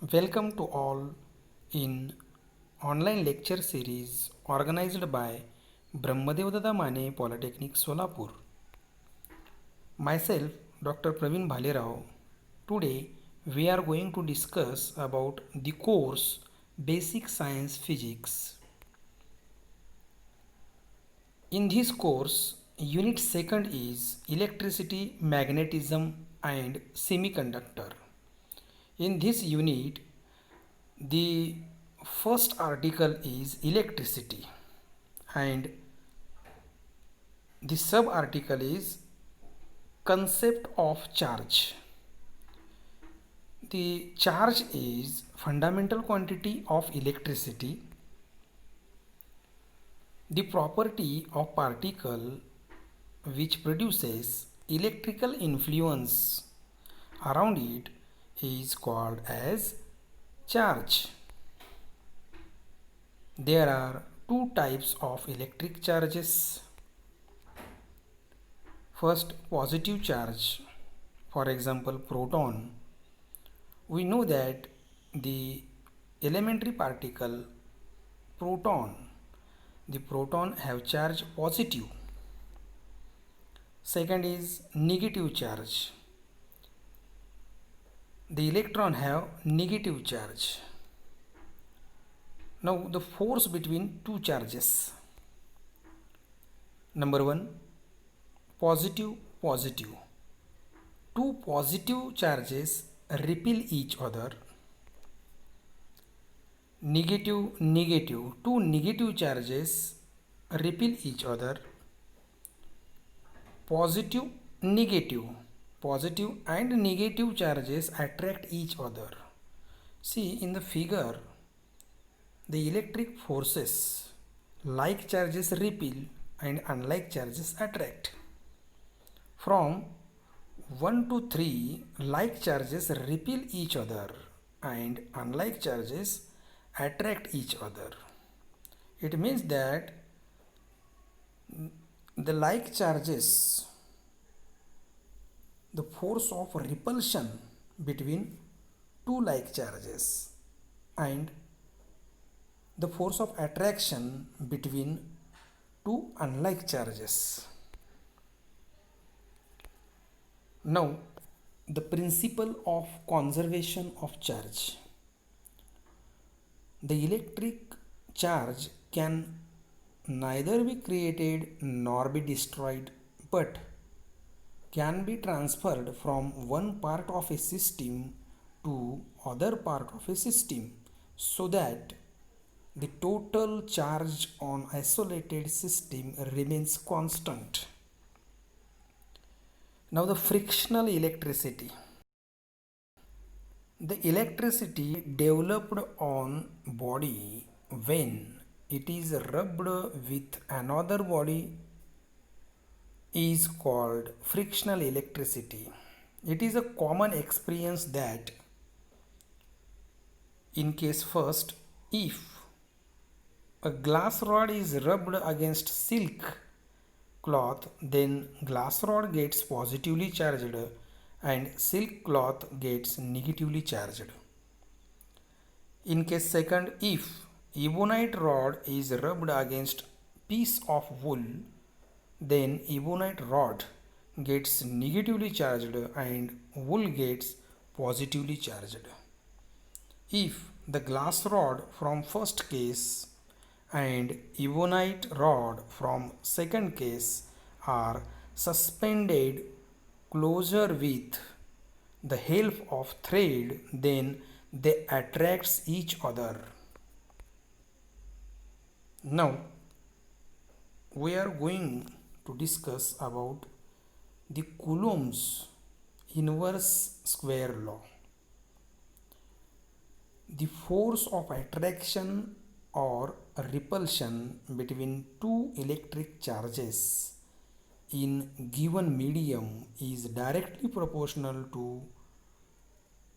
Welcome to all in online lecture series organized by Brahmadev Dada Mane Polytechnic Solapur. Myself, Dr. Praveen Bhalerao. Today we are going to discuss about the course Basic Science Physics. In this course, unit second is electricity, magnetism and semiconductor. In this unit, the first article is electricity and the sub article is concept of charge. The charge is fundamental quantity of electricity. The property of particle which produces electrical influence around it is called as charge. There are two types of electric charges. First, positive charge, for example proton. We know that the elementary particle proton, the proton have charge positive. Second is negative charge. The electron have negative charge. Now the force between two charges. Number one, positive, positive. Two positive charges repel each other. Negative, negative. Two negative charges repel each other. Positive, negative. Positive and negative charges attract each other. See in the figure, the electric forces, like charges repel and unlike charges attract. From 1 to 3, like charges repel each other and unlike charges attract each other. It means that the like charges, the force of repulsion between two like charges and the force of attraction between two unlike charges. Now, the principle of conservation of charge. The electric charge can neither be created nor be destroyed, but can be transferred from one part of a system to other part of a system, so that the total charge on isolated system remains constant. Now the frictional electricity. The electricity developed on body when it is rubbed with another body is called frictional electricity. It is a common experience that in case first, if a glass rod is rubbed against silk cloth, then glass rod gets positively charged and silk cloth gets negatively charged. In case second, if ebonite rod is rubbed against piece of wool, then ebonite rod gets negatively charged and wool gets positively charged. If the glass rod from first case and ebonite rod from second case are suspended closer with the help of thread, then they attracts each other. Now we are going to discuss about the Coulomb's inverse square law. The force of attraction or repulsion between two electric charges in given medium is directly proportional to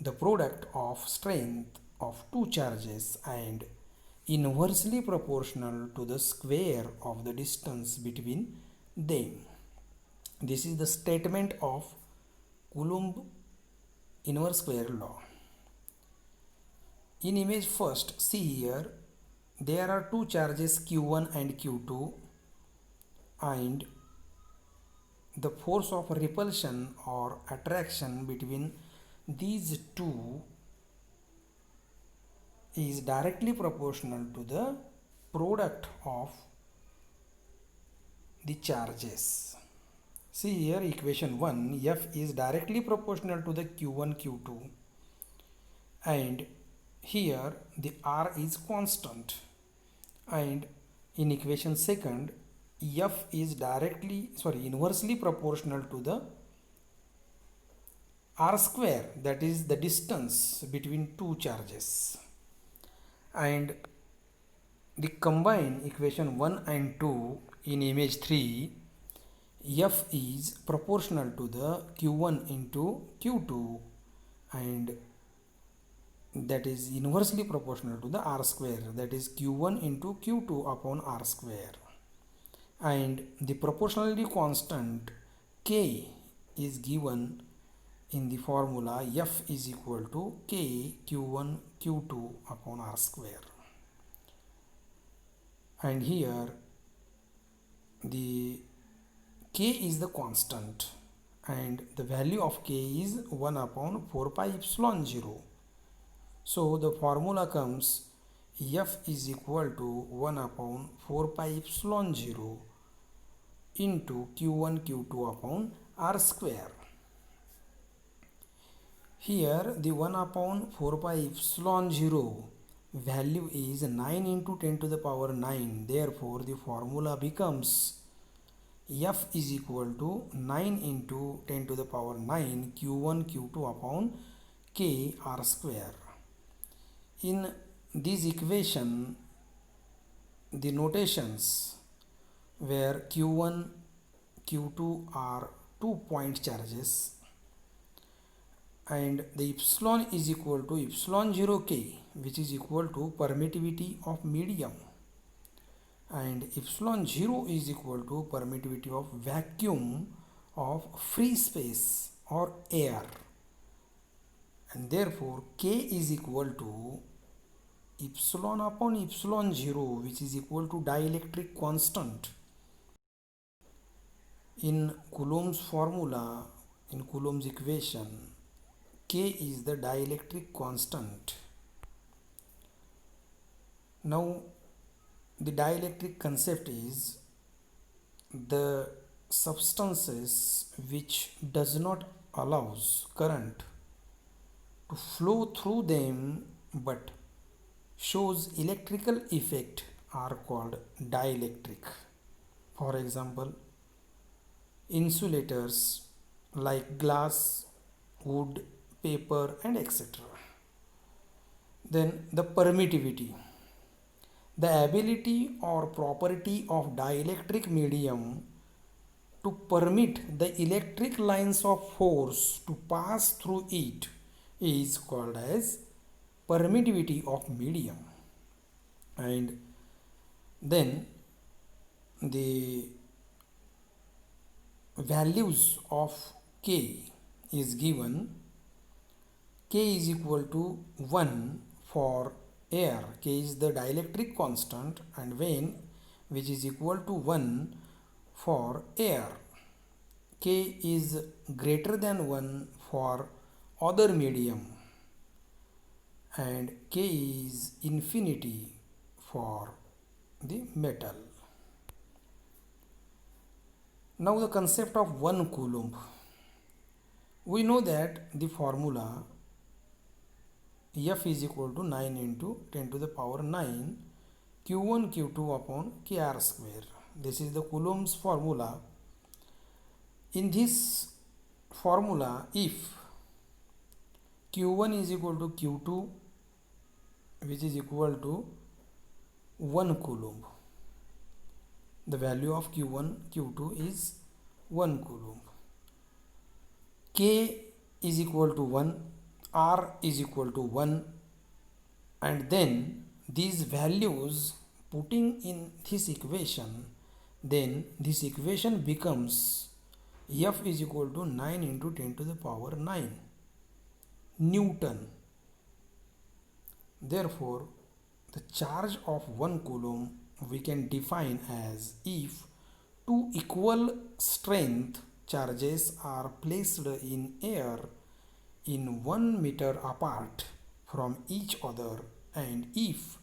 the product of strength of two charges and inversely proportional to the square of the distance between them. This is the statement of Coulomb inverse square law. In image first, see here, there are two charges q1 and q2, and the force of repulsion or attraction between these two is directly proportional to the product of the charges. See here, equation 1, F is directly proportional to the Q1, Q2, and here the R is constant, and in equation second, F is inversely proportional to the R square, that is the distance between two charges. And the combine equation 1 and 2 in image 3, F is proportional to the Q1 into Q2, and that is inversely proportional to the R square, that is Q1 into Q2 upon R square. And the proportionality constant K is given in the formula F is equal to K Q1 Q2 upon R square. And here the K is the constant, and the value of K is 1 upon 4 pi epsilon 0. So the formula comes F is equal to 1 upon 4 pi epsilon 0 into Q1 Q2 upon R square. Here the 1 upon 4 pi epsilon 0 value is 9 into 10 to the power 9. Therefore the formula becomes F is equal to 9 into 10 to the power 9 Q1 Q2 upon K R square. In this equation, the notations where Q1 Q2 are 2-point charges, and the epsilon is equal to epsilon 0 K, which is equal to permittivity of medium, and epsilon 0 is equal to permittivity of vacuum of free space or air, and therefore K is equal to epsilon upon epsilon 0, which is equal to dielectric constant. In Coulomb's formula, in Coulomb's equation, K is the dielectric constant. Now the dielectric concept is the substances which does not allows current to flow through them but shows electrical effect are called dielectric. For example, insulators like glass, wood, paper, and etc. Then the permittivity, the ability or property of dielectric medium to permit the electric lines of force to pass through it is called as permittivity of medium. And then the values of K is given. K is equal to 1 for air. K is the dielectric constant, and when which is equal to 1 for air. K is greater than 1 for other medium, and K is infinity for the metal. Now the concept of 1 Coulomb. We know that the formula F is equal to 9 into 10 to the power 9 Q1 Q2 upon KR square. This is the Coulomb's formula. In this formula, if Q1 is equal to Q2, which is equal to 1 Coulomb, the value of Q1 Q2 is 1 Coulomb. K is equal to 1, R is equal to 1, and then these values putting in this equation, then this equation becomes F is equal to 9 into 10 to the power 9 Newton. Therefore, the charge of 1 coulomb we can define as if two equal strength charges are placed in air in 1 meter apart from each other, and if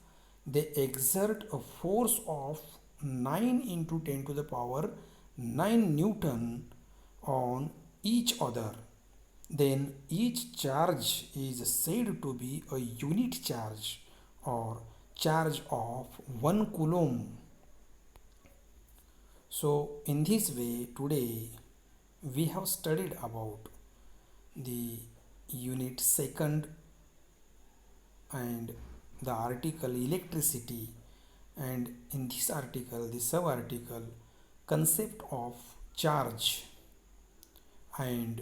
they exert a force of 9 into 10 to the power 9 Newton on each other, then each charge is said to be a unit charge or charge of 1 coulomb. So, in this way, today we have studied about the unit second and the article electricity, and in this article, the sub article concept of charge and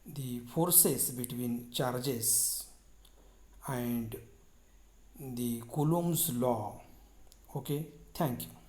the forces between charges and the Coulomb's law. Okay, thank you.